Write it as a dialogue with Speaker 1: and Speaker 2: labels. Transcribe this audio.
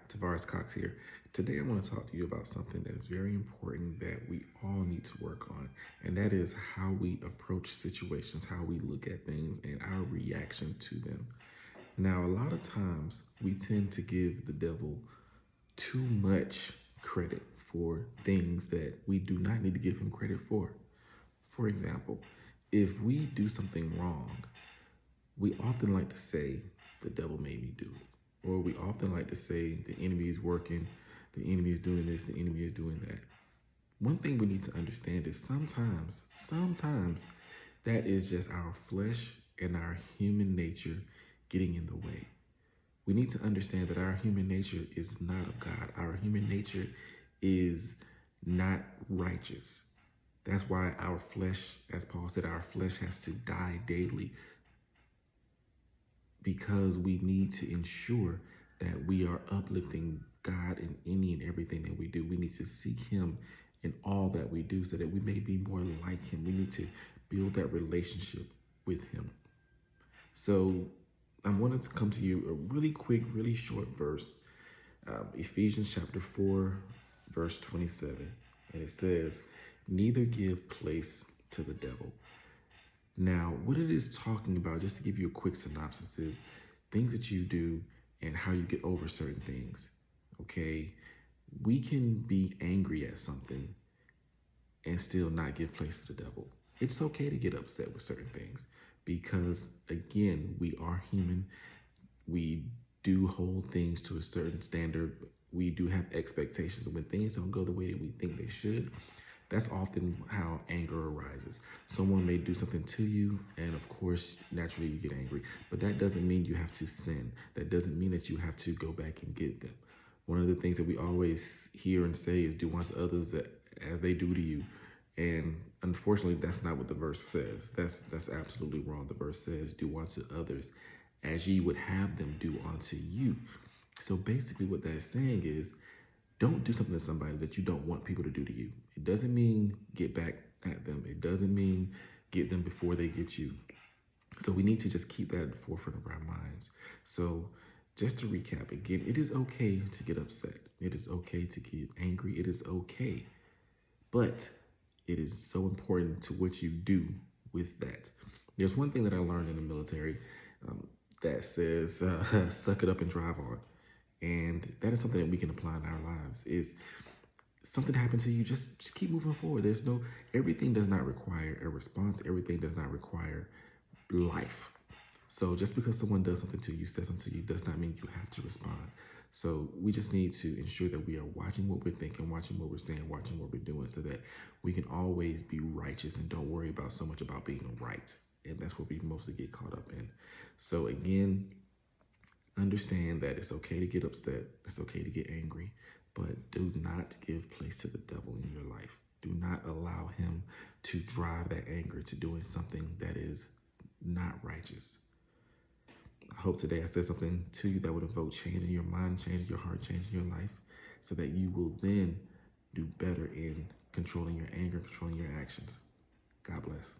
Speaker 1: Tavaris Cox here. Today I want to talk to you about something that is very important that we all need to work on, and that is how we approach situations, how we look at things, and our reaction to them. Now, a lot of times we tend to give the devil too much credit for things that we do not need to give him credit for. For example, if we do something wrong, we often like to say, the devil made me do it. Or we often like to say, the enemy is working, the enemy is doing this, the enemy is doing that. One thing we need to understand is sometimes that is just our flesh and our human nature getting in the way. We need to understand that our human nature is not of God. Our human nature is not righteous. That's why our flesh, as Paul said, our flesh has to die daily, because we need to ensure that we are uplifting God in any and everything that we do. We need to seek him in all that we do so that we may be more like him. We need to build that relationship with him. So I wanted to come to you a really quick, really short verse, Ephesians chapter 4, verse 27. And it says, neither give place to the devil. Now, what it is talking about, just to give you a quick synopsis, is things that you do and how you get over certain things, okay? We can be angry at something and still not give place to the devil. It's okay to get upset with certain things because, again, we are human. We do hold things to a certain standard. We do have expectations, and when things don't go the way that we think they should, that's often how anger arises. Someone may do something to you, and of course, naturally you get angry. But that doesn't mean you have to sin. That doesn't mean that you have to go back and get them. One of the things that we always hear and say is do unto others as they do to you. And unfortunately, that's not what the verse says. That's absolutely wrong. The verse says, do unto others as ye would have them do unto you. So basically what that's saying is, don't do something to somebody that you don't want people to do to you. It doesn't mean get back at them. It doesn't mean get them before they get you. So we need to just keep that at the forefront of our minds. So just to recap again, it is okay to get upset. It is okay to get angry. It is okay. But it is so important to what you do with that. There's one thing that I learned in the military that says, suck it up and drive on. And that is something that we can apply in our lives. Is something happened to you, just keep moving forward. Everything does not require a response. Everything does not require life. So just because someone does something to you, says something to you, does not mean you have to respond. So we just need to ensure that we are watching what we're thinking, watching what we're saying, watching what we're doing, so that we can always be righteous and don't worry about so much about being right. And that's what we mostly get caught up in. So again, understand that it's okay to get upset. It's okay to get angry, but do not give place to the devil in your life. Do not allow him to drive that anger to doing something that is not righteous. I hope today I said something to you that would evoke change in your mind, change in your heart, change in your life, so that you will then do better in controlling your anger, controlling your actions. God bless.